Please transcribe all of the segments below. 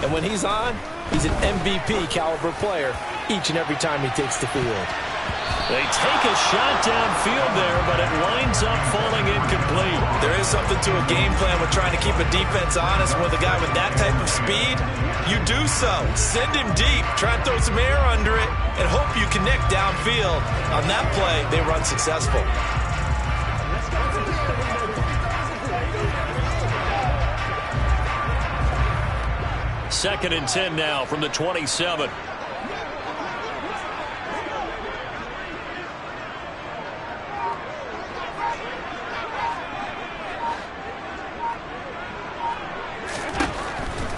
And when he's on, he's an MVP caliber player each and every time he takes the field. They take a shot downfield there, but it winds up falling incomplete. There is something to a game plan with trying to keep a defense honest. With a guy with that type of speed, you do so. Send him deep, try and throw some air under it, and hope you connect downfield. On that play, they were unsuccessful. Second and 10 now from the 27.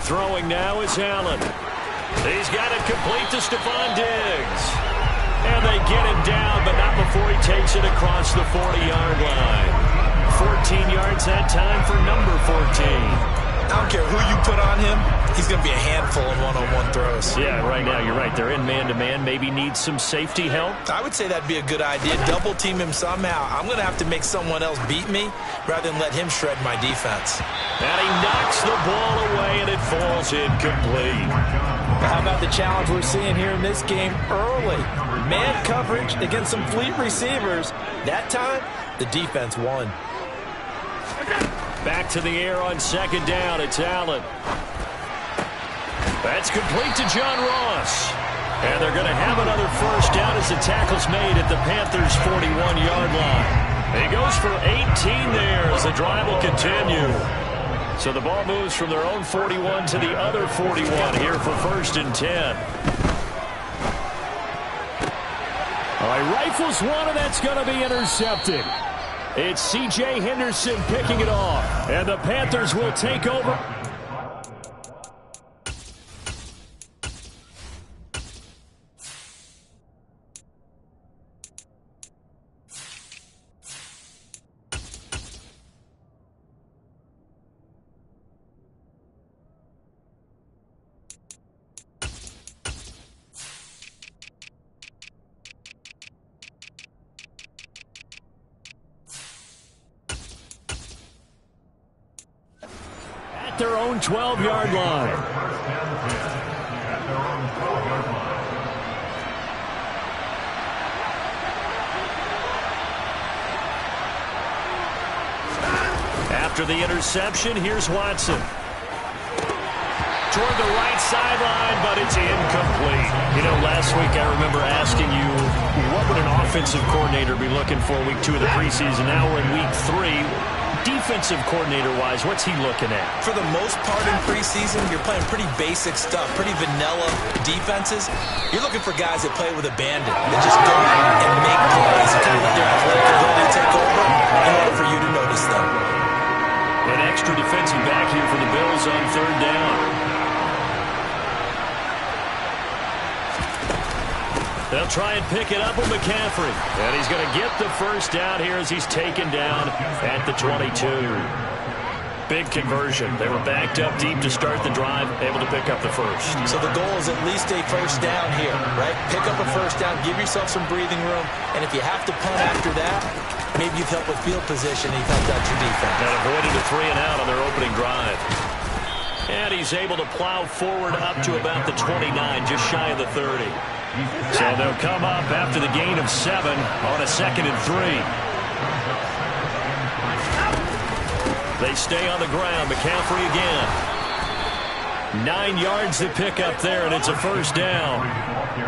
Throwing now is Allen. He's got it complete to Stephon Diggs. And they get him down, but not before he takes it across the 40-yard line. 14 yards that time for number 14. I don't care who you put on him. He's going to be a handful in one-on-one throws. Yeah, right now you're right. They're in man-to-man. Maybe needs some safety help. I would say that'd be a good idea. Double team him somehow. I'm going to have to make someone else beat me rather than let him shred my defense. And he knocks the ball away, and it falls incomplete. How about the challenge we're seeing here in this game early? Man coverage against some fleet receivers. That time, the defense won. Back to the air on second down. It's Allen. That's complete to John Ross. And they're going to have another first down as the tackle's made at the Panthers' 41-yard line. He goes for 18 there as the drive will continue. So the ball moves from their own 41 to the other 41 here for first and 10. All right, rifles one, and that's going to be intercepted. It's C.J. Henderson picking it off. And the Panthers will take over. Their own 12-yard line. After the interception, here's Watson. Toward the right sideline, but it's incomplete. You know, last week I remember asking you, what would an offensive coordinator be looking for week 2 of the preseason? Now we're in week 3. Defensive coordinator-wise, what's he looking at? For the most part in preseason, you're playing pretty basic stuff, pretty vanilla defenses. You're looking for guys that play with abandon, that just go out and make plays and kind of let their athletic ability take over in order for you to notice them. An extra defensive back here for the Bills on third down. They'll try and pick it up with McCaffrey. And he's going to get the first down here as he's taken down at the 22. Big conversion. They were backed up deep to start the drive, able to pick up the first. So the goal is at least a first down here, right? Pick up a first down, give yourself some breathing room, and if you have to punt after that, maybe you've helped with field position and you've helped out your defense. That avoided a 3 and out on their opening drive. And he's able to plow forward up to about the 29, just shy of the 30. So they'll come up after the gain of 7 on a 2nd and 3. They stay on the ground. McCaffrey again. 9 yards to pick up there, and it's a first down.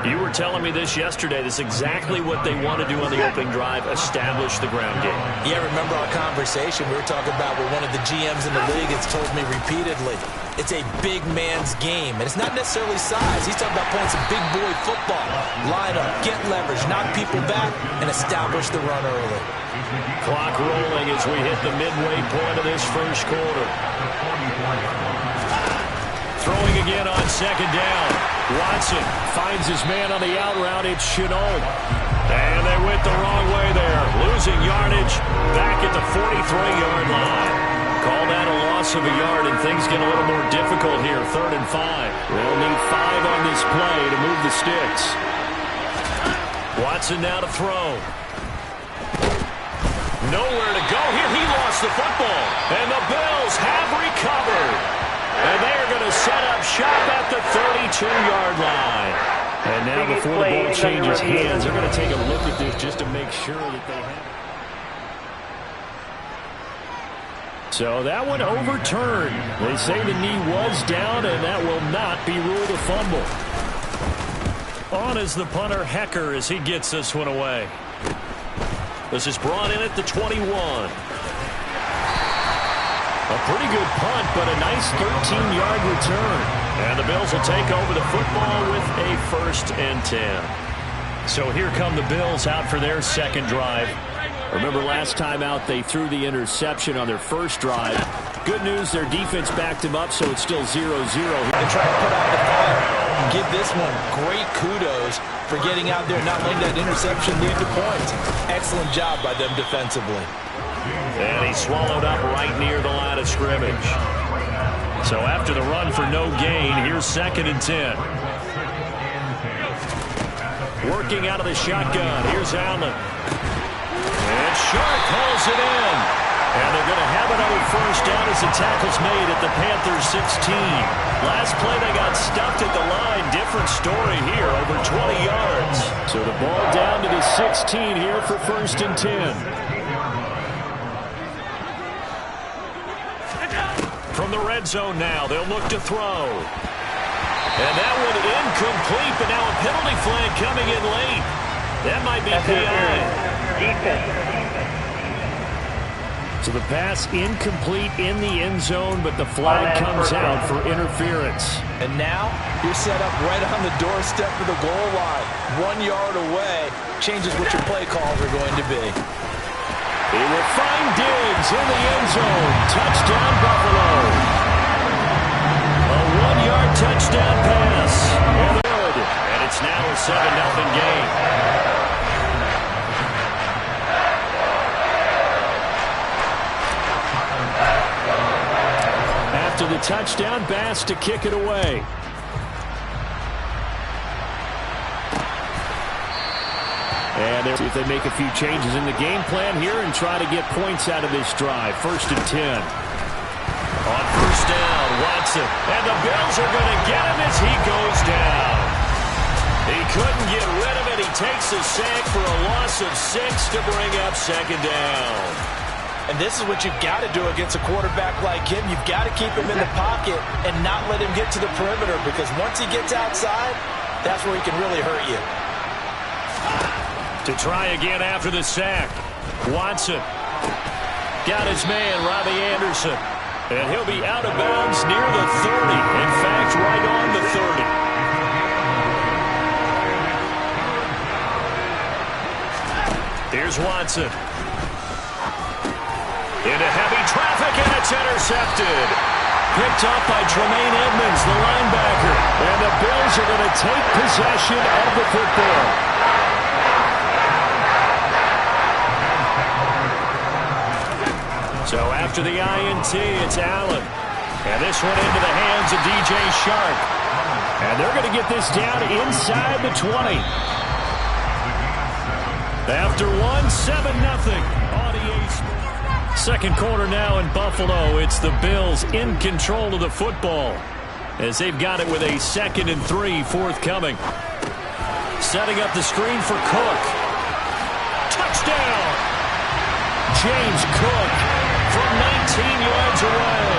You were telling me this yesterday. This is exactly what they want to do on the opening drive, establish the ground game. Yeah, remember our conversation. We were talking about what one of the GMs in the league has told me repeatedly. It's a big man's game, and it's not necessarily size. He's talking about playing some big boy football. Line up, get leverage, knock people back, and establish the run early. Clock rolling as we hit the midway point of this first quarter. Throwing again on second down. Watson finds his man on the out route. It's Shenault. And they went the wrong way there. Losing yardage back at the 43-yard line. Call that a loss of a yard, and things get a little more difficult here. 3rd and 5. They'll need 5 on this play to move the sticks. Watson now to throw. Nowhere to go here. He lost the football. And the Bills have recovered. And they're going to set up shop at 22-yard line. And now before the ball changes hands, they're going to take a look at this just to make sure that they have. So that one overturned. They say the knee was down, and that will not be ruled a fumble. On is the punter, Hecker, as he gets this one away. This is brought in at the 21. A pretty good punt, but a nice 13-yard return. And the Bills will take over the football with a 1st and 10. So here come the Bills out for their second drive. Remember last time out they threw the interception on their first drive. Good news, their defense backed him up, so it's still 0-0. And try to put out the fire and give this one great kudos for getting out there and not letting that interception lead to points. Excellent job by them defensively. And he swallowed up right near the line of scrimmage. So after the run for no gain, here's 2nd and 10. Working out of the shotgun, here's Allen. And Sharp pulls it in. And they're going to have another 1st down as the tackle's made at the Panthers' 16. Last play they got stuffed at the line. Different story here, over 20 yards. So the ball down to the 16 here for 1st and 10. From the red zone now, they'll look to throw. And that one incomplete, but now a penalty flag coming in late. That might be PI. So the pass incomplete in the end zone, but the flag comes out for interference. And now you're set up right on the doorstep of the goal line. 1 yard away changes what your play calls are going to be. He will find Diggs in the end zone. Touchdown, Buffalo. A 1-yard touchdown pass. And good. And it's now a 7-0 game. After the touchdown, Bass to kick it away. And see if they make a few changes in the game plan here and try to get points out of this drive. 1st and 10. On 1st down, Watson. And the Bills are going to get him as he goes down. He couldn't get rid of it. He takes a sack for a loss of 6 to bring up 2nd down. And this is what you've got to do against a quarterback like him. You've got to keep him in the pocket and not let him get to the perimeter, because once he gets outside, that's where he can really hurt you. To try again after the sack. Watson got his man, Robbie Anderson. And he'll be out of bounds near the 30. In fact, right on the 30. Here's Watson. Into heavy traffic, and it's intercepted. Picked up by Tremaine Edmonds, the linebacker. And the Bills are going to take possession of the football. So after the INT, it's Allen. And this one into the hands of DJ Shark. And they're going to get this down inside the 20. After 7-0 on EA Sports. Second quarter now in Buffalo. It's the Bills in control of the football, as they've got it with a 2nd and 3 forthcoming. Setting up the screen for Cook. Touchdown! James Cook from 19 yards away.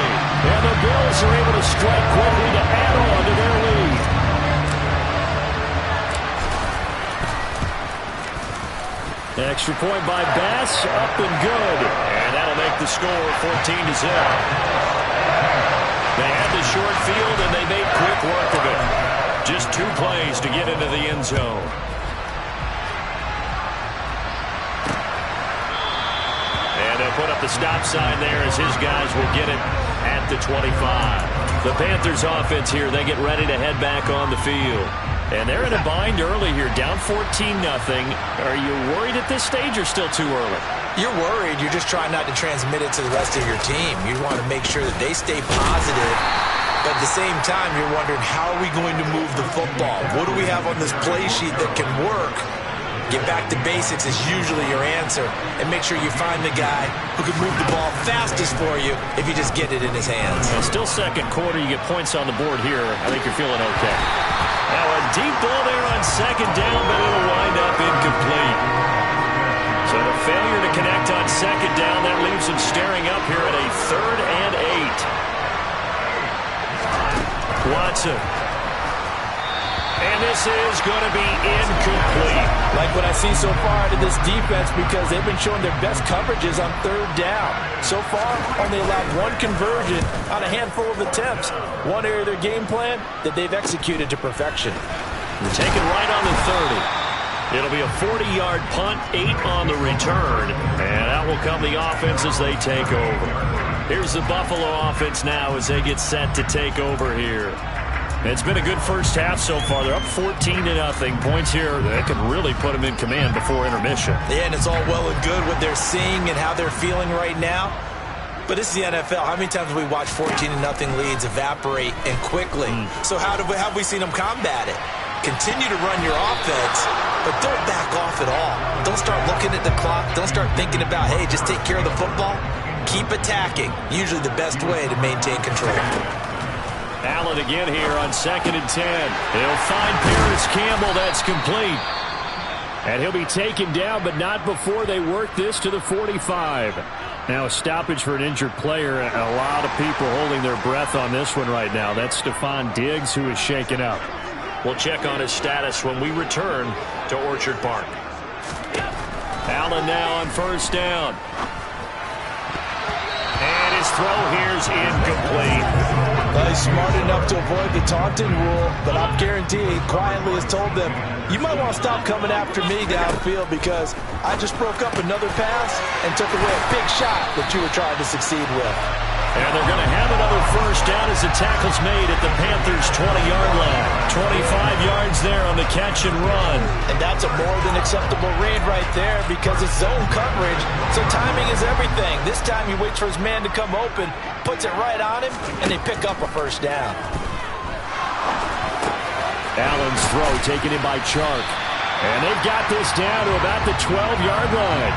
And the Bills are able to strike quickly to add on to their lead. Extra point by Bass, up and good. And that'll make the score 14-0. They had the short field, and they made quick work of it. Just 2 plays to get into the end zone. And they'll put up the stop sign there as his guys will get it at the 25. The Panthers offense here, they get ready to head back on the field. And they're in a bind early here, down 14-0. Are you worried at this stage or still too early? You're worried. You're just trying not to transmit it to the rest of your team. You want to make sure that they stay positive. But at the same time, you're wondering, how are we going to move the football? What do we have on this play sheet that can work? Get back to basics is usually your answer. And make sure you find the guy who can move the ball fastest for you if you just get it in his hands. Well, still second quarter. You get points on the board here. I think you're feeling okay. Now a deep ball there on second down, but it'll wind up incomplete. So the failure to connect on second down, that leaves them staring up here at a 3rd and 8. Watson. And this is going to be incomplete. Like what I see so far out of this defense, because they've been showing their best coverages on 3rd down. So far, only allowed 1 conversion on a handful of attempts. One area of their game plan that they've executed to perfection. They're taken right on the 30. It'll be a 40-yard punt, 8 on the return. And out will come the offense as they take over. Here's the Buffalo offense now as they get set to take over here. It's been a good first half so far. They're up 14-0. Points here that could really put them in command before intermission. Yeah, and it's all well and good what they're seeing and how they're feeling right now. But this is the NFL. How many times have we watched 14-0 leads evaporate and quickly? So how have we seen them combat it? Continue to run your offense, but don't back off at all. Don't start looking at the clock. Don't start thinking about, hey, just take care of the football. Keep attacking. Usually the best way to maintain control. Allen again here on 2nd and 10. He'll find Paris Campbell. That's complete. And he'll be taken down, but not before they work this to the 45. Now a stoppage for an injured player. A lot of people holding their breath on this one right now. That's Stephon Diggs, who is shaken up. We'll check on his status when we return to Orchard Park. Allen now on 1st down. And his throw here's incomplete. Well, he's smart enough to avoid the taunting rule, but I'm guaranteed he quietly has told them, you might want to stop coming after me downfield because I just broke up another pass and took away a big shot that you were trying to succeed with. And they're going to have another 1st down as the tackle's made at the Panthers' 20-yard line. 25 yards there on the catch and run. And that's a more than acceptable read right there because it's zone coverage, so timing is everything. This time he waits for his man to come open, puts it right on him, and they pick up a 1st down. Allen's throw taken in by Chark. And they've got this down to about the 12-yard line.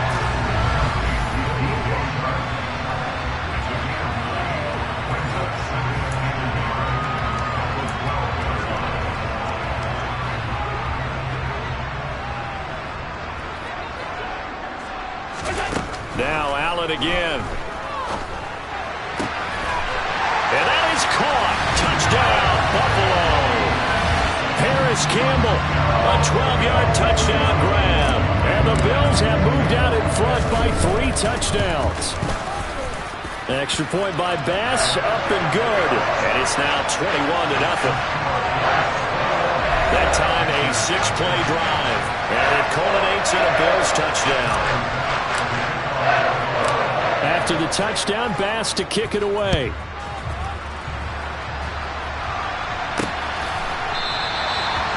Now Allen again. And that is caught. Touchdown, Buffalo. Paris Campbell, a 12-yard touchdown grab. And the Bills have moved out in front by 3 touchdowns. Extra point by Bass, up and good. And it's now 21-0. That time a 6-play drive. And it culminates in a Bills touchdown. After the touchdown, Bass to kick it away.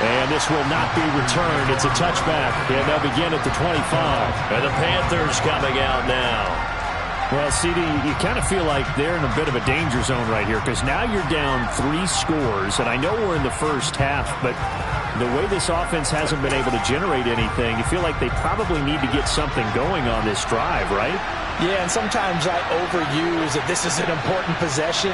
And this will not be returned. It's a touchback. And they'll begin at the 25. And the Panthers coming out now. Well, CD, you kind of feel like they're in a bit of a danger zone right here because now you're down 3 scores. And I know we're in the first half, but the way this offense hasn't been able to generate anything, you feel like they probably need to get something going on this drive, right? Yeah, and sometimes I overuse that this is an important possession.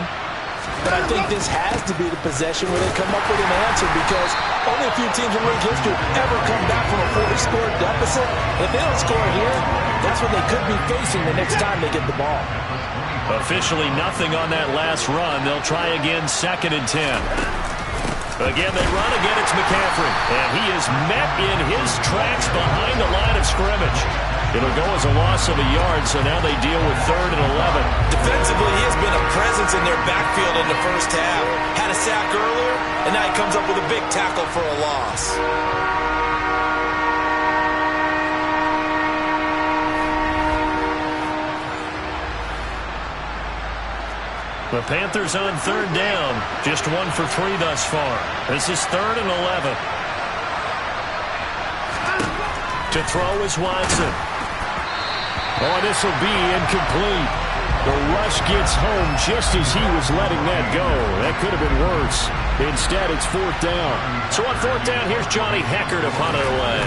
But I think this has to be the possession where they come up with an answer because only a few teams in league history ever come back from a 40-score deficit. If they don't score here, that's what they could be facing the next time they get the ball. Officially nothing on that last run. They'll try again 2nd and 10. Again, they run. Again, it's McCaffrey. And he is met in his tracks behind the line of scrimmage. It'll go as a loss of a yard, so now they deal with 3rd and 11. Defensively, he has been a presence in their backfield in the first half. Had a sack earlier, and now he comes up with a big tackle for a loss. The Panthers on 3rd down. Just 1 for 3 thus far. This is 3rd and 11. To throw is Watson. Oh, this will be incomplete. The rush gets home just as he was letting that go. That could have been worse. Instead, it's 4th down. So on 4th down, here's Johnny Hecker to punt it away.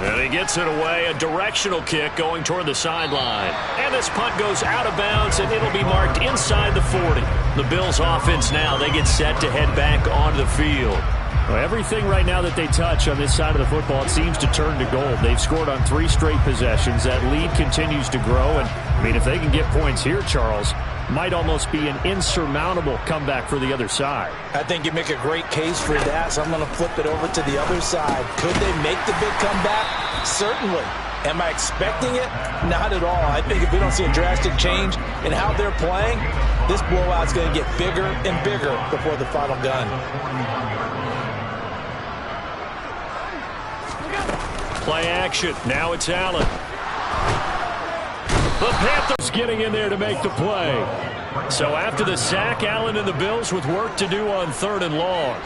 And he gets it away. A directional kick going toward the sideline. And this punt goes out of bounds, and it'll be marked inside the 40. The Bills offense now, they get set to head back onto the field. Well, everything right now that they touch on this side of the football, it seems to turn to gold. They've scored on 3 straight possessions. That lead continues to grow. And, I mean, if they can get points here, Charles, might almost be an insurmountable comeback for the other side. I think you make a great case for that, so I'm going to flip it over to the other side. Could they make the big comeback? Certainly. Am I expecting it? Not at all. I think if we don't see a drastic change in how they're playing, this blowout's going to get bigger and bigger before the final gun. Play action. Now it's Allen. The Panthers getting in there to make the play. So after the sack, Allen and the Bills with work to do on 3rd and long.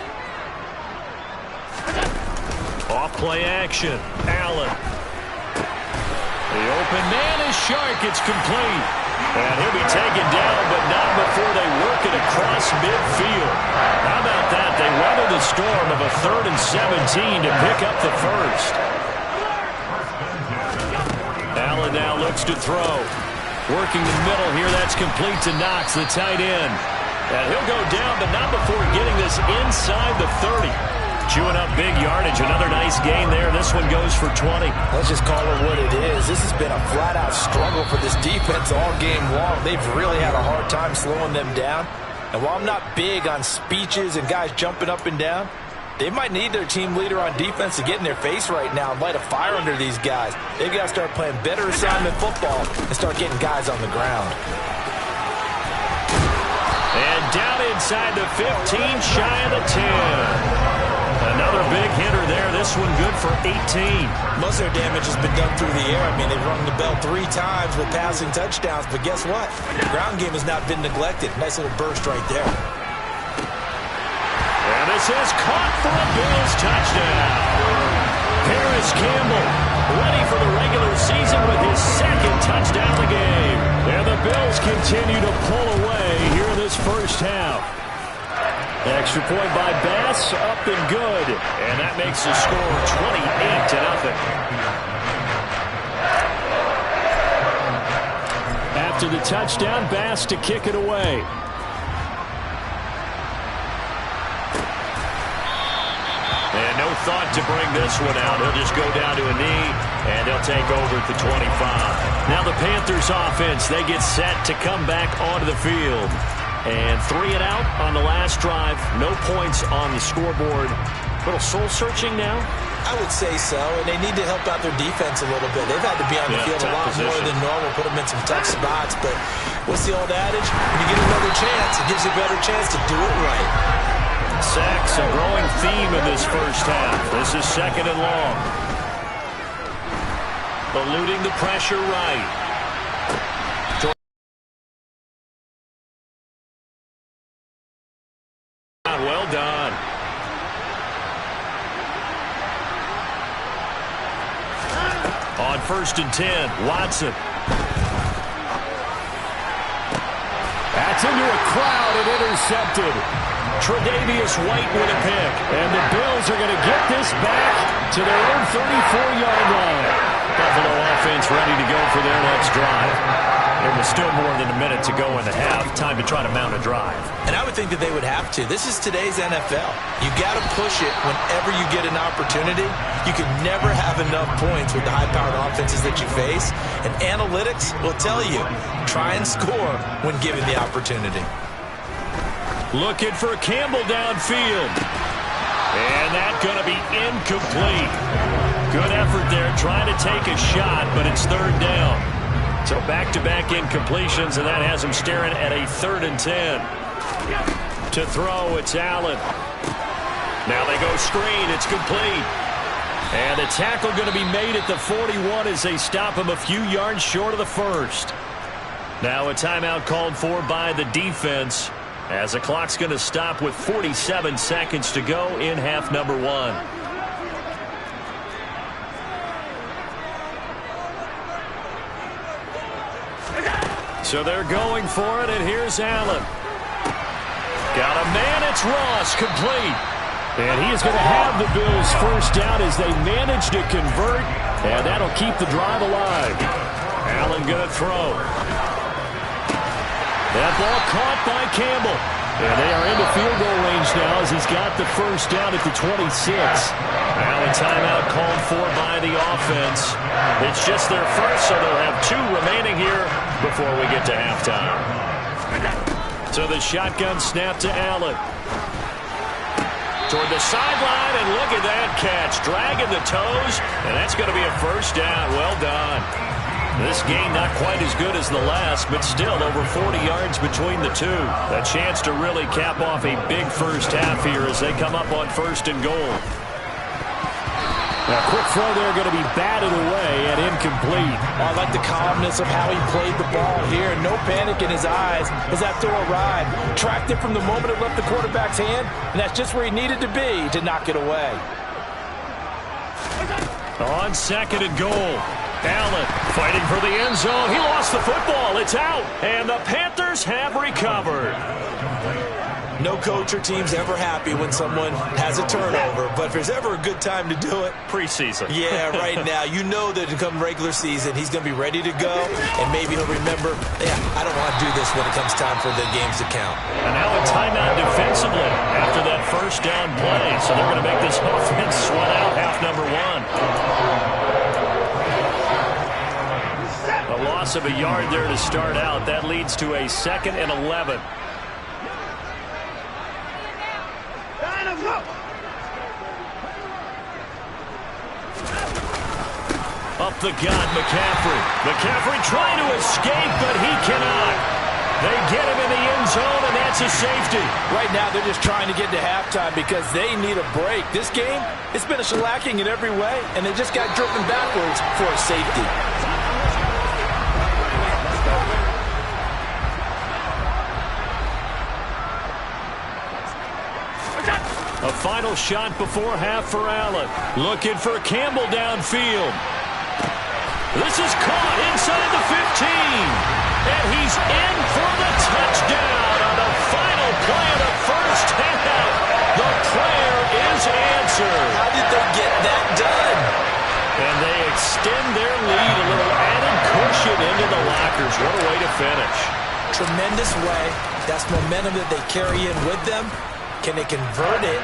Off play action. Allen. The open man is Shark. It's complete. And he'll be taken down, but not before they work it across midfield. How about that? They weather the storm of a 3rd and 17 to pick up the first. Allen now looks to throw. Working the middle here. That's complete to Knox, the tight end. And he'll go down, but not before getting this inside the 30. Chewing up big yardage. Another nice gain there. This one goes for 20. Let's just call it what it is. This has been a flat-out struggle for this defense all game long. They've really had a hard time slowing them down. And while I'm not big on speeches and guys jumping up and down, they might need their team leader on defense to get in their face right now and light a fire under these guys. They've got to start playing better assignment football and start getting guys on the ground. And down inside the 15, shy of the 10. Another big hitter there. This one good for 18. Most of their damage has been done through the air. I mean, they've rung the bell 3 times with passing touchdowns, but guess what? The ground game has not been neglected. Nice little burst right there. And this is caught for a Bills touchdown. Paris Campbell ready for the regular season with his 2nd touchdown of the game. And the Bills continue to pull away here in this first half. Extra point by Bass, up and good. And that makes the score 28-0. After the touchdown, Bass to kick it away. And no thought to bring this one out. He'll just go down to a knee, and he'll take over at the 25. Now the Panthers offense, they get set to come back onto the field. And 3 and out on the last drive. No points on the scoreboard. A little soul-searching now? I would say so, and they need to help out their defense a little bit. They've had to be on the field a lot more than normal, put them in some tough spots. But what's the old adage? When you get another chance, it gives you a better chance to do it right. Sacks, a growing theme in this first half. This is 2nd and long. Eluding the pressure right. Well done. On 1st and 10, Watson. That's into a crowd and intercepted. Tre'Davious White with a pick. And the Bills are going to get this back to their own 34-yard line. Buffalo offense ready to go for their next drive. There was still more than a minute to go in the half. Time to try to mount a drive. And I would think that they would have to. This is today's NFL. You got to push it whenever you get an opportunity. You can never have enough points with the high-powered offenses that you face. And analytics will tell you, try and score when given the opportunity. Looking for Campbell downfield. And that's going to be incomplete. Good effort there trying to take a shot, but it's 3rd down. So back-to-back incompletions, and that has him staring at a 3rd and 10. To throw, it's Allen. Now they go screen. It's complete. And the tackle going to be made at the 41 as they stop him a few yards short of the first. Now a timeout called for by the defense as the clock's going to stop with 47 seconds to go in half number 1. So they're going for it, and here's Allen. Got a man, it's Ross, complete. And he is going to have the Bills first down as they manage to convert, and that'll keep the drive alive. Allen going to throw. That ball caught by Campbell. And they are into field goal range now as he's got the first down at the 26. Now a timeout called for by the offense. It's just their first, so they'll have 2 remaining here before we get to halftime. So the shotgun snap to Allen. Toward the sideline, and look at that catch. Dragging the toes, and that's going to be a first down. Well done. This game not quite as good as the last, but still over 40 yards between the two. A chance to really cap off a big first half here as they come up on 1st and goal. Now, quick throw there, going to be batted away and incomplete. I like the calmness of how he played the ball here. No panic in his eyes as that throw arrived. Tracked it from the moment it left the quarterback's hand, and that's just where he needed to be to knock it away. On 2nd and goal. Allen fighting for the end zone. He lost the football. It's out. And the Panthers have recovered. No coach or team's ever happy when someone has a turnover, but if there's ever a good time to do it, preseason. Yeah, right now. You know that come regular season, he's going to be ready to go, and maybe he'll remember, yeah, I don't want to do this when it comes time for the games to count. And now a timeout defensively after that first down play. So they're going to make this offense sweat out half number 1. A loss of a yard there to start out. That leads to a 2nd and 11. Up the gut, McCaffrey. McCaffrey trying to escape, but he cannot. They get him in the end zone, and that's a safety. Right now, they're just trying to get to halftime because they need a break. This game, it's been a shellacking in every way, and they just got driven backwards for a safety. A final shot before half for Allen. Looking for Campbell downfield. This is caught inside the 15. And he's in for the touchdown on the final play of the first half. The prayer is answered. How did they get that done? And they extend their lead, a little added cushion into the lockers. What a way to finish. Tremendous way. That's momentum that they carry in with them. Can they convert it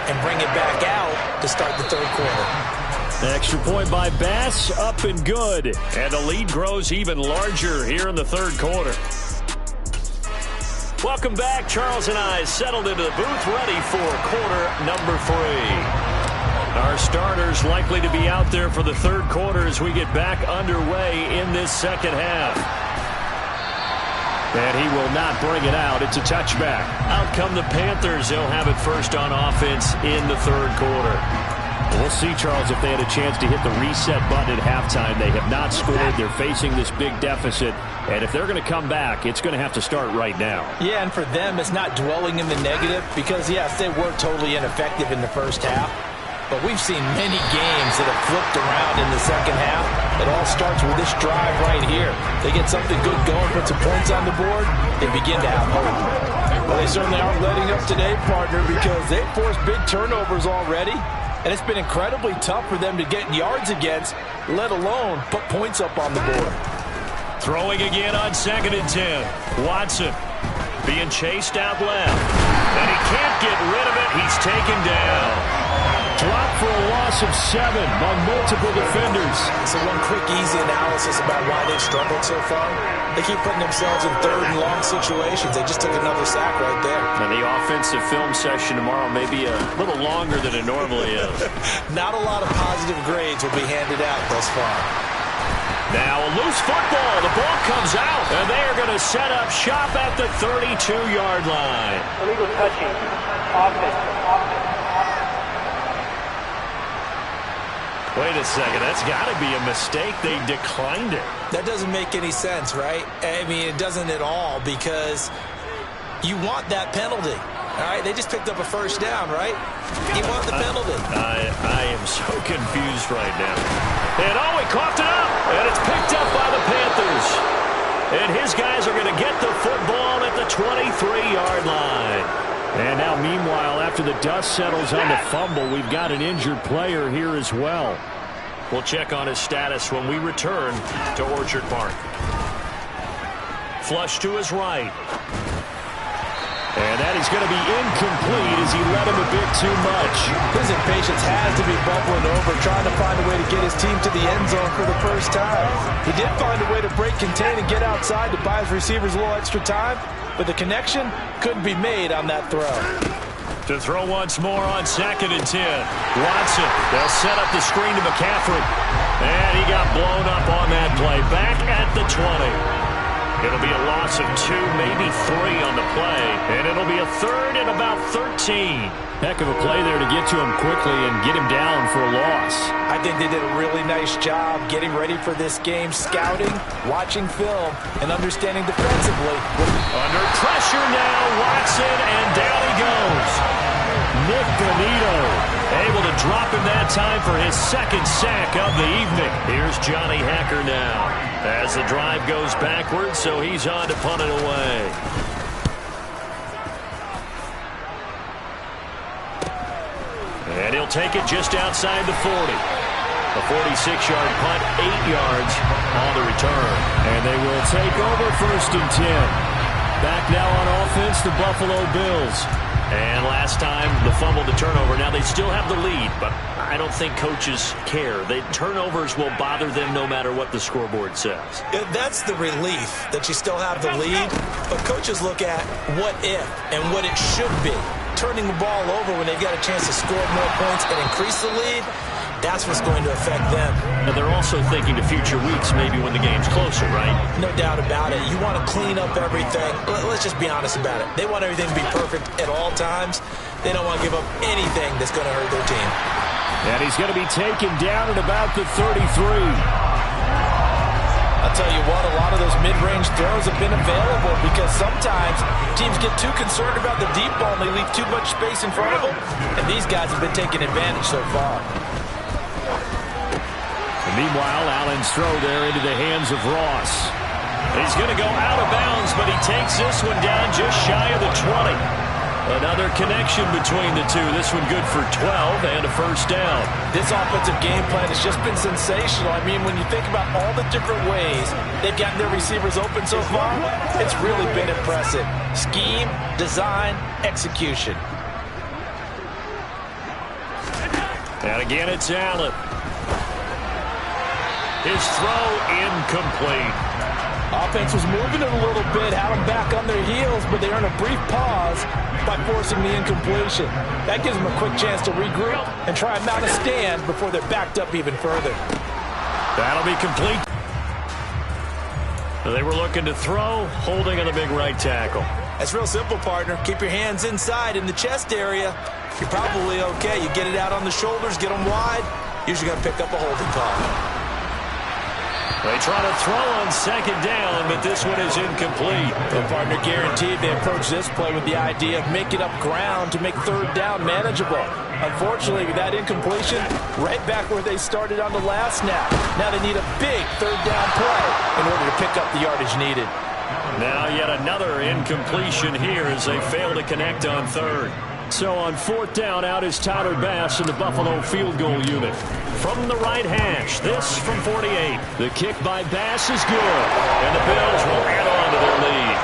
and bring it back out to start the 3rd quarter? Extra point by Bass, up and good. And the lead grows even larger here in the 3rd quarter. Welcome back. Charles and I settled into the booth, ready for quarter number 3. Our starters likely to be out there for the 3rd quarter as we get back underway in this 2nd half. And he will not bring it out. It's a touchback. Out come the Panthers. They'll have it first on offense in the 3rd quarter. We'll see, Charles, if they had a chance to hit the reset button at halftime. They have not scored. They're facing this big deficit. And if they're going to come back, it's going to have to start right now. Yeah, and for them, it's not dwelling in the negative because, yes, they were totally ineffective in the first half. But we've seen many games that have flipped around in the 2nd half. It all starts with this drive right here. They get something good going, put some points on the board, they begin to have hope. Well, they certainly aren't letting up today, partner, because they've forced big turnovers already. And it's been incredibly tough for them to get yards against, let alone put points up on the board. Throwing again on 2nd and 10. Watson being chased out left. And he can't get rid of it. He's taken down. Dropped for a loss of 7 by multiple defenders. So one quick, easy analysis about why they've struggled so far. They keep putting themselves in 3rd and long situations. They just took another sack right there. And the offensive film session tomorrow may be a little longer than it normally is. Not a lot of positive grades will be handed out thus far. Now a loose football. The ball comes out. And they are going to set up shop at the 32-yard line. Illegal touching. Offense. Wait a second. That's got to be a mistake. They declined it. That doesn't make any sense, right? I mean, it doesn't at all because you want that penalty. All right, they just picked up a first down, right? You want the penalty. I am so confused right now. And he coughed it up, and it's picked up by the Panthers. And his guys are going to get the football at the 23-yard line. And now, meanwhile, after the dust settles on the fumble, we've got an injured player here as well. We'll check on his status when we return to Orchard Park. Flush to his right. And that is going to be incomplete as he led him a bit too much. His impatience has to be bubbling over, trying to find a way to get his team to the end zone for the first time. He did find a way to break contain and get outside to buy his receivers a little extra time, but the connection couldn't be made on that throw. To throw once more on 2nd and 10. Watson, they'll set up the screen to McCaffrey. And he got blown up on that play. Back at the 20. It'll be a loss of 2, maybe 3 on the play. And it'll be a 3rd and about 13. Heck of a play there to get to him quickly and get him down for a loss. I think they did a really nice job getting ready for this game, scouting, watching film, and understanding defensively. Under pressure now, Watson, and down he goes. Nick Bonito able to drop him that time for his 2nd sack of the evening. Here's Johnny Hacker now as the drive goes backwards, so he's on to punt it away. And he'll take it just outside the 40. A 46-yard punt, 8 yards on the return. And they will take over 1st and 10. Back now on offense, the Buffalo Bills. And last time, the fumble to turnover. Now, they still have the lead, but I don't think coaches care. Turnovers will bother them no matter what the scoreboard says. That's the relief that you still have the lead, but coaches look at what if and what it should be. Turning the ball over when they've got a chance to score more points and increase the lead, that's what's going to affect them. And they're also thinking to future weeks, maybe when the game's closer, right? No doubt about it. You want to clean up everything. Let's just be honest about it. They want everything to be perfect at all times. They don't want to give up anything that's going to hurt their team. And he's going to be taken down at about the 33. I'll tell you what, a lot of those mid-range throws have been available because sometimes teams get too concerned about the deep ball and they leave too much space in front of them. And these guys have been taking advantage so far. Meanwhile, Allen's throw there into the hands of Ross. He's going to go out of bounds, but he takes this one down just shy of the 20. Another connection between the two. This one good for 12 and a 1st down. This offensive game plan has just been sensational. I mean, when you think about all the different ways they've gotten their receivers open so far, it's really been impressive. Scheme, design, execution. And again, it's Allen. His throw incomplete. Offense was moving it a little bit, had them back on their heels, but they earned a brief pause by forcing the incompletion. That gives them a quick chance to regroup and try and mount a stand before they're backed up even further. That'll be complete. They were looking to throw, holding on the big right tackle. That's real simple, partner. Keep your hands inside in the chest area. You're probably okay. You get it out on the shoulders, get them wide. Usually going to pick up a holding call. They try to throw on 2nd down, but this one is incomplete. The partner guaranteed they approach this play with the idea of making up ground to make 3rd down manageable. Unfortunately, with that incompletion, right back where they started on the last snap. Now they need a big 3rd down play in order to pick up the yardage needed. Now yet another incompletion here as they fail to connect on 3rd. So on 4th down, out is Tyler Bass in the Buffalo field goal unit. From the right hash, this from 48. The kick by Bass is good. And the Bills will add on to their lead.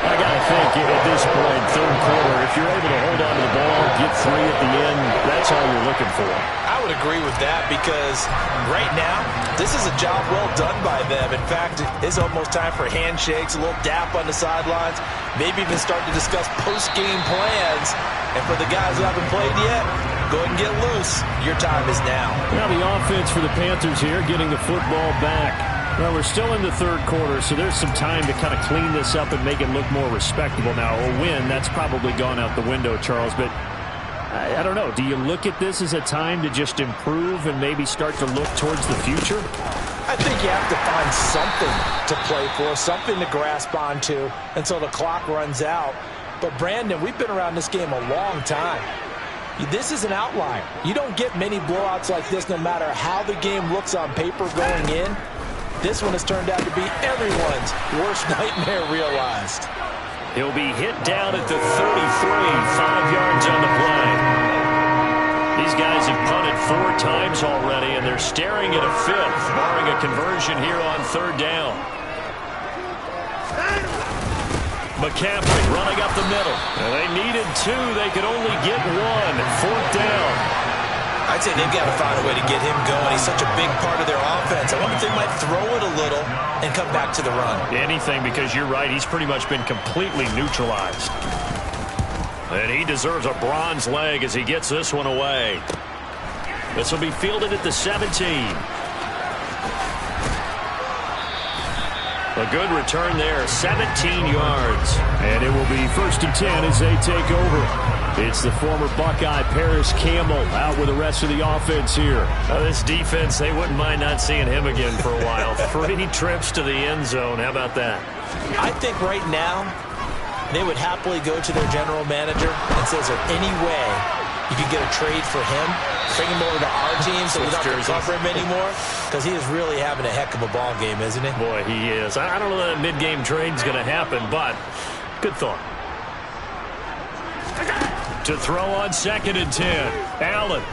I got to think at this point, 3rd quarter, if you're able to hold on to the ball, get 3 at the end, that's all you're looking for. I would agree with that because right now, this is a job well done by them. In fact, it's almost time for handshakes, a little dap on the sidelines, maybe even start to discuss post-game plans. And for the guys who haven't played yet, go ahead and get loose. Your time is now. Now the offense for the Panthers here, getting the football back. Well, we're still in the 3rd quarter, so there's some time to kind of clean this up and make it look more respectable. Now, a win, that's probably gone out the window, Charles, but I don't know. Do you look at this as a time to just improve and maybe start to look towards the future? I think you have to find something to play for, something to grasp onto until the clock runs out. But, Brandon, we've been around this game a long time. This is an outlier. You don't get many blowouts like this no matter how the game looks on paper going in. This one has turned out to be everyone's worst nightmare realized. He'll be hit down at the 33, 5 yards on the play. These guys have punted 4 times already, and they're staring at a 5th, barring a conversion here on 3rd down. McCaffrey running up the middle. And they needed 2. They could only get 1. 4th down. I'd say they've got to find a way to get him going. He's such a big part of their offense. I wonder if they might throw it a little and come back to the run. Anything, because you're right. He's pretty much been completely neutralized. And he deserves a bronze leg as he gets this one away. This will be fielded at the 17. A good return there, 17 yards. And it will be 1st and 10 as they take over. It's the former Buckeye Paris Campbell out with the rest of the offense here. This defense, they wouldn't mind not seeing him again for a while. 3 trips to the end zone. How about that? I think right now they would happily go to their general manager and say, is there any way you could get a trade for him? Bring him over to our team so we don't have to cover him anymore? Because he is really having a heck of a ball game, isn't he? Boy, he is. I don't know that a mid-game trade's going to happen, but good thought. To throw on 2nd and 10. Allen.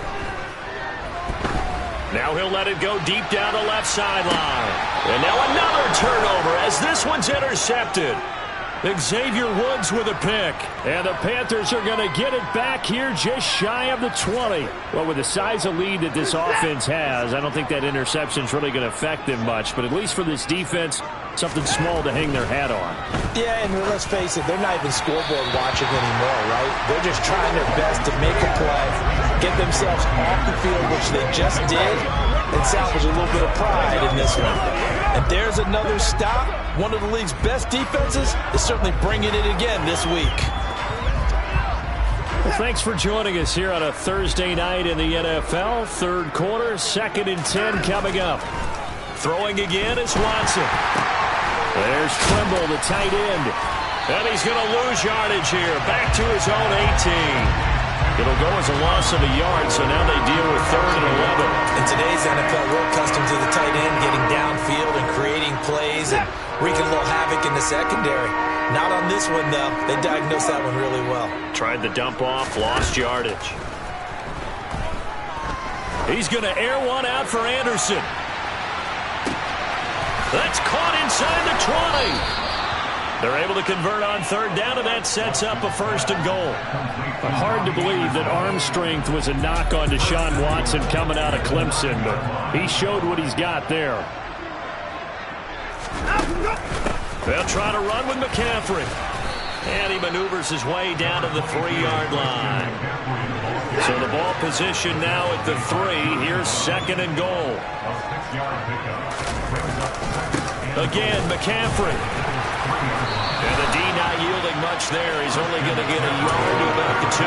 Now he'll let it go deep down the left sideline. And now another turnover as this one's intercepted. Xavier Woods with a pick. And the Panthers are going to get it back here just shy of the 20. Well, with the size of lead that this offense has, I don't think that interception's really going to affect them much. But at least for this defense, something small to hang their hat on. Yeah, and let's face it, they're not even scoreboard watching anymore, right? They're just trying their best to make a play, get themselves off the field, which they just did, and salvage a little bit of pride in this one. And there's another stop. One of the league's best defenses is certainly bringing it again this week. Well, thanks for joining us here on a Thursday night in the NFL. 3rd quarter, 2nd and 10 coming up. Throwing again is Watson. There's Trimble, the tight end. And he's going to lose yardage here. Back to his own 18. It'll go as a loss of a yard, so now they deal with 3rd and 11. In today's NFL, we're accustomed to the tight end getting downfield and creating plays and wreaking a little havoc in the secondary. Not on this one, though. They diagnosed that one really well. Tried the dump off, lost yardage. He's going to air one out for Anderson. That's caught inside the 20. They're able to convert on 3rd down, and that sets up a 1st and goal. Hard to believe that arm strength was a knock on Deshaun Watson coming out of Clemson, but he showed what he's got there. They'll try to run with McCaffrey. And he maneuvers his way down to the 3-yard line. So the ball position now at the 3. Here's 2nd and goal. Again, McCaffrey. And the D not yielding much there. He's only going to get a yard to about the 2.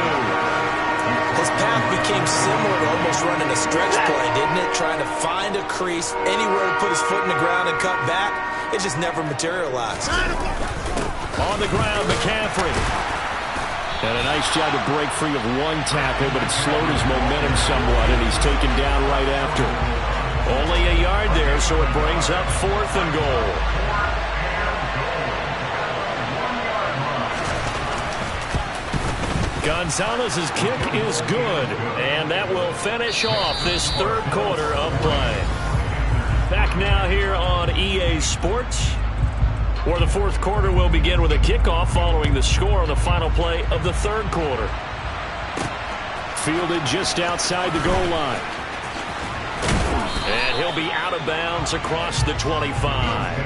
His path became similar to almost running a stretch play, didn't it? Trying to find a crease, anywhere to put his foot in the ground and cut back. It just never materialized. On the ground, McCaffrey. And a nice job to break free of 1 tackle, but it slowed his momentum somewhat, and he's taken down right after. Only a yard there, so it brings up 4th and goal. Gonzalez's kick is good, and that will finish off this 3rd quarter of play. Back now here on EA Sports, where the 4th quarter will begin with a kickoff following the score on the final play of the 3rd quarter. Fielded just outside the goal line. And he'll be out of bounds across the 25.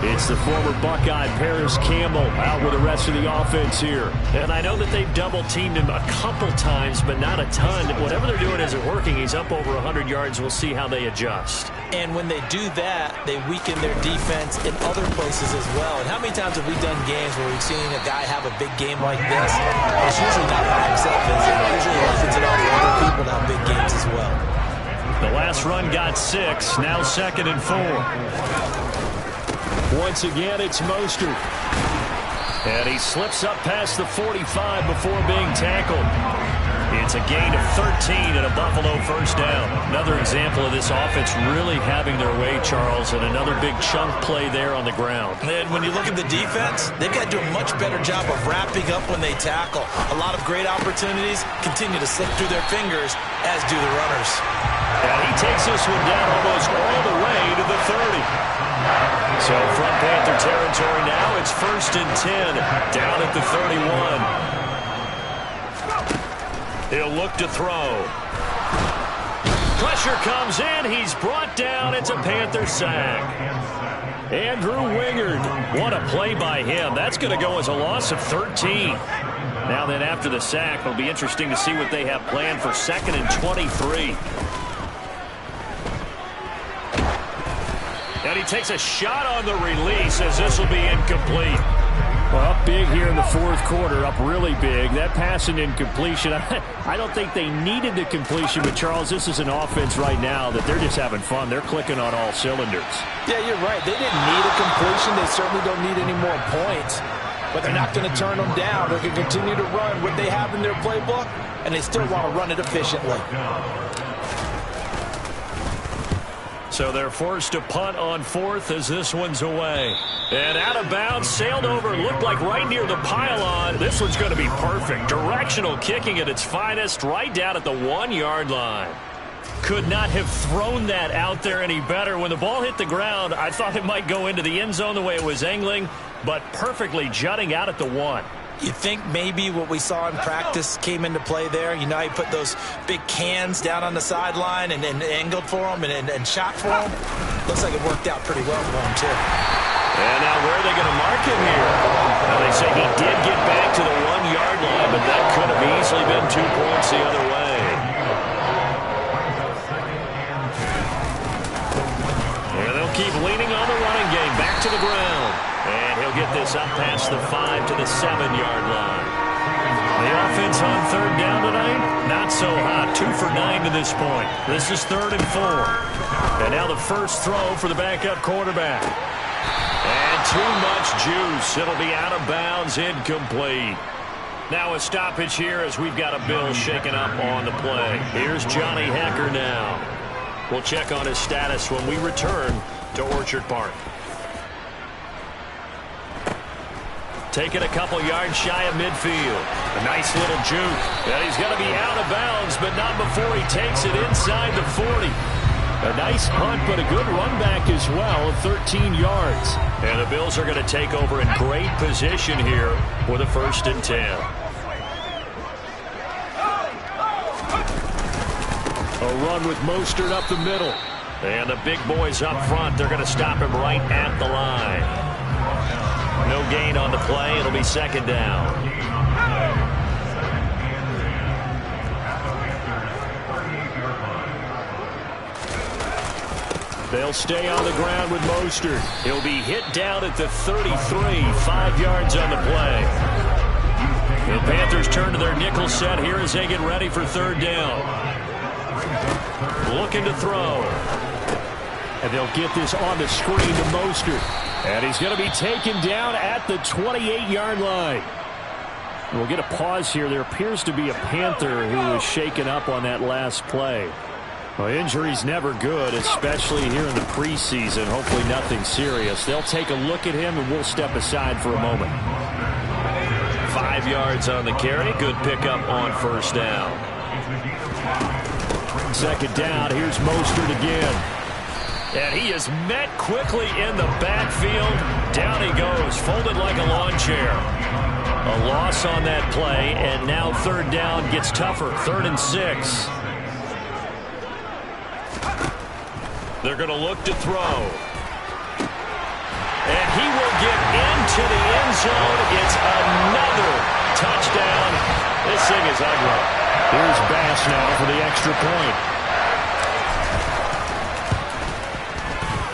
It's the former Buckeye Paris Campbell out with the rest of the offense here. And I know that they've double-teamed him a couple times, but not a ton. Whatever they're doing isn't working. He's up over 100 yards. We'll see how they adjust. And when they do that, they weaken their defense in other places as well. And how many times have we done games where we've seen a guy have a big game like this? It's usually not by himself, is it? Usually it happens to all the other people that have big games as well. The last run got 6. Now 2nd and 4. Once again, it's Mostert. And he slips up past the 45 before being tackled. It's a gain of 13 and a Buffalo first down. Another example of this offense really having their way, Charles, and another big chunk play there on the ground. And when you look at the defense, they've got to do a much better job of wrapping up when they tackle. A lot of great opportunities continue to slip through their fingers, as do the runners. And he takes this one down almost all the way to the 30. So from Panther territory now, it's 1st and 10, down at the 31. He'll look to throw. Pressure comes in. He's brought down. It's a Panther sack. Andrew Wingard. What a play by him. That's going to go as a loss of 13. Now then, after the sack, it'll be interesting to see what they have planned for 2nd and 23. And he takes a shot on the release as this will be incomplete. Well, up big here in the fourth quarter, up really big. That pass and incompletion, I don't think they needed the completion, but Charles, this is an offense right now that they're just having fun. They're clicking on all cylinders. Yeah, you're right. They didn't need a completion. They certainly don't need any more points. But they're not going to turn them down. They can continue to run what they have in their playbook, and they still want to run it efficiently. So they're forced to punt on 4th as this one's away. And out of bounds, sailed over, looked like right near the pylon. This one's going to be perfect. Directional kicking at its finest, right down at the 1-yard line. Could not have thrown that out there any better. When the ball hit the ground, I thought it might go into the end zone the way it was angling, but perfectly jutting out at the 1. You think maybe what we saw in practice came into play there? You know, he put those big cans down on the sideline and angled for them and shot for them. Looks like it worked out pretty well for him, too. And now where are they going to mark him here? Now they say he did get back to the 1-yard line, but that could have easily been 2 points the other way. And they'll keep leaning on the running game. Back to the ground. And he'll get this up past the 5 to the 7-yard line. The offense on 3rd down tonight, not so hot. 2 for 9 to this point. This is 3rd and 4. And now the first throw for the backup quarterback. And too much juice. It'll be out of bounds, incomplete. Now a stoppage here as we've got a Bill shaken up on the play. Here's Johnny Hecker now. We'll check on his status when we return to Orchard Park. Taking a couple yards shy of midfield. A nice little juke. And he's going to be out of bounds, but not before he takes it inside the 40. A nice punt, but a good run back as well of 13 yards. And the Bills are going to take over in great position here for the 1st and 10. A run with Mostert up the middle. And the big boys up front, they're going to stop him right at the line. No gain on the play. It'll be 2nd down. They'll stay on the ground with Mostert. He'll be hit down at the 33, 5 yards on the play. The Panthers turn to their nickel set here as they get ready for 3rd down. Looking to throw. And they'll get this on the screen to Mostert. And he's going to be taken down at the 28-yard line. We'll get a pause here. There appears to be a Panther who was shaken up on that last play. Well, injury's never good, especially here in the preseason. Hopefully nothing serious. They'll take a look at him, and we'll step aside for a moment. 5 yards on the carry. Good pickup on 1st down. 2nd down. Here's Mostert again. And he is met quickly in the backfield. Down he goes, folded like a lawn chair. A loss on that play, and now 3rd down gets tougher. 3rd and 6. They're going to look to throw. And he will get into the end zone. It's another touchdown. This thing is ugly. Here's Bass now for the extra point.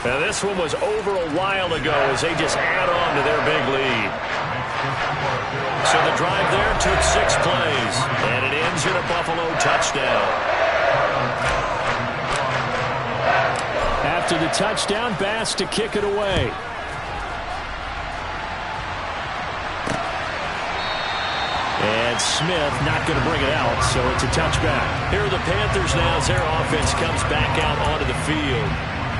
Now this one was over a while ago as they just add on to their big lead. So the drive there took 6 plays, and it ends in a Buffalo touchdown. After the touchdown, Bass to kick it away. And Smith not going to bring it out, so it's a touchback. Here are the Panthers now as their offense comes back out onto the field.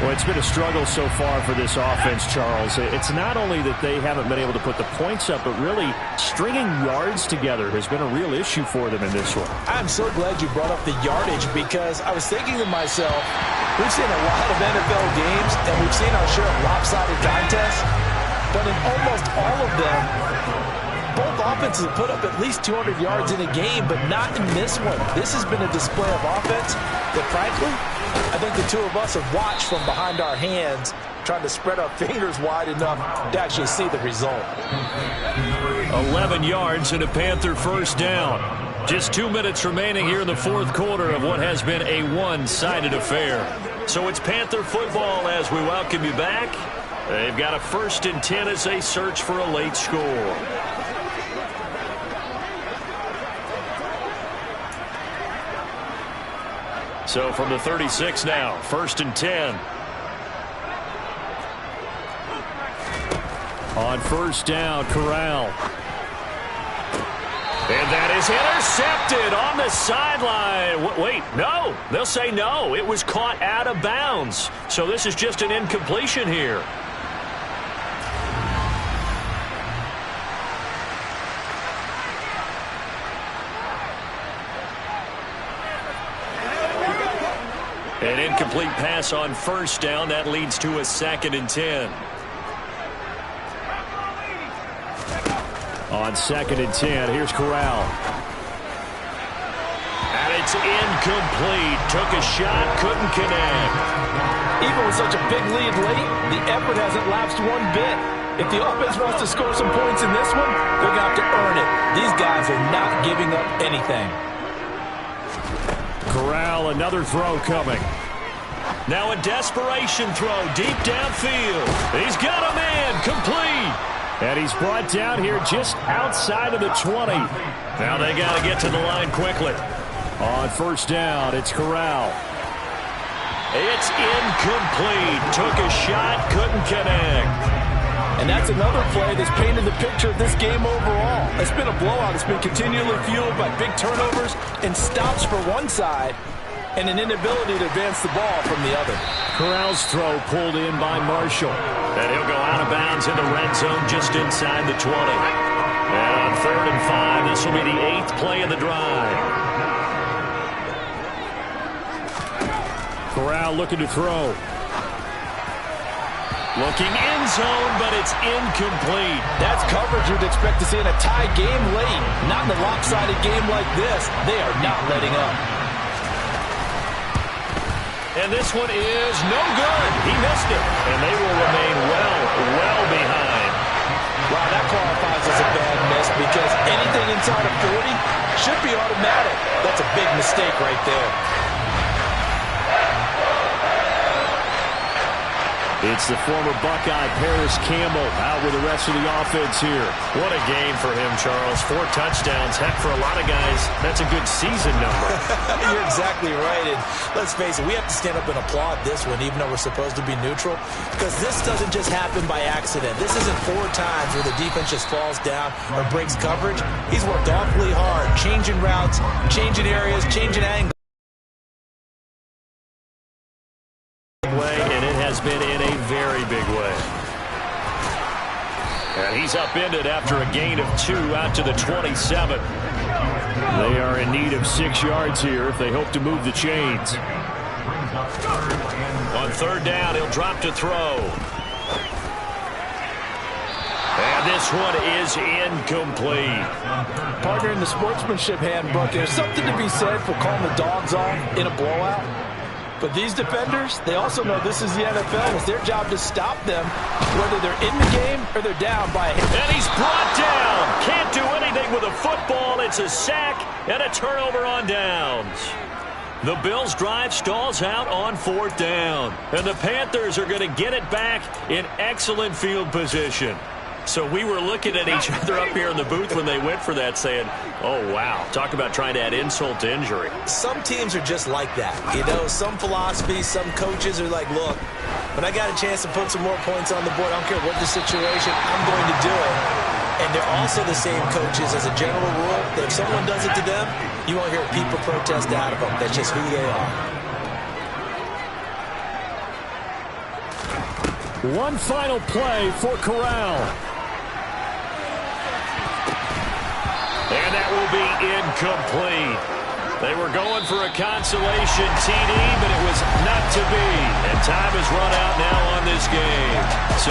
Well, it's been a struggle so far for this offense, Charles. It's not only that they haven't been able to put the points up, but really stringing yards together has been a real issue for them in this one. I'm so glad you brought up the yardage because I was thinking to myself, we've seen a lot of NFL games and we've seen our share of lopsided contests, but in almost all of them, both offenses have put up at least 200 yards in a game, but not in this one. This has been a display of offense that, frankly, I think the two of us have watched from behind our hands, trying to spread our fingers wide enough to actually see the result. 11 yards and a Panther first down. Just 2 minutes remaining here in the fourth quarter of what has been a one-sided affair. So it's Panther football as we welcome you back. They've got a 1st and 10 as they search for a late score. So from the 36 now, 1st and 10. On first down, Corral. And that is intercepted on the sideline. Wait, no. They'll say no. It was caught out of bounds. So this is just an incompletion here. An incomplete pass on first down. That leads to a 2nd and 10. On 2nd and 10, here's Corral. And it's incomplete. Took a shot, couldn't connect. Even with such a big lead late, the effort hasn't lapsed one bit. If the offense wants to score some points in this one, they're going to have to earn it. These guys are not giving up anything. Corral, another throw coming. Now a desperation throw deep downfield. He's got a man, complete. And he's brought down here just outside of the 20. Now they got to get to the line quickly. On first down, it's Corral. It's incomplete. Took a shot, couldn't connect. And that's another play that's painted the picture of this game overall. It's been a blowout. It's been continually fueled by big turnovers and stops for one side and an inability to advance the ball from the other. Corral's throw pulled in by Marshall. And he'll go out of bounds in the red zone just inside the 20. And on 3rd and 5, this will be the 8th play of the drive. Corral looking to throw. Looking end zone, but it's incomplete. That's coverage you'd expect to see in a tie game late. Not in a lopsided game like this. They are not letting up. And this one is no good. He missed it. And they will remain well behind. Wow, that qualifies as a bad miss because anything inside of 40 should be automatic. That's a big mistake right there. It's the former Buckeye Paris Campbell out with the rest of the offense here. What a game for him, Charles. 4 touchdowns. Heck, for a lot of guys, that's a good season number. You're exactly right. And let's face it, we have to stand up and applaud this one, even though we're supposed to be neutral, because this doesn't just happen by accident. This isn't 4 times where the defense just falls down or breaks coverage. He's worked awfully hard, changing routes, changing areas, changing angles. And it has been in a very big way. And he's upended after a gain of 2 out to the 27. They are in need of 6 yards here if they hope to move the chains. On 3rd down, he'll drop to throw. And this one is incomplete. Partner, in the sportsmanship handbook, there's something to be said for calling the dogs off in a blowout. But these defenders, they also know this is the NFL. It's their job to stop them, whether they're in the game or they're down by a hit. And he's brought down. Can't do anything with a football. It's a sack and a turnover on downs. The Bills' drive stalls out on 4th down. And the Panthers are going to get it back in excellent field position. So we were looking at each other up here in the booth when they went for that saying, oh, wow, talk about trying to add insult to injury. Some teams are just like that. You know, some philosophies, some coaches are like, look, when I got a chance to put some more points on the board, I don't care what the situation, I'm going to do it. And they're also the same coaches as a general rule. That if someone does it to them, you won't hear a peep or protest out of them. That's just who they are. One final play for Corral. And that will be incomplete. They were going for a consolation TD, but it was not to be. And time has run out now on this game. So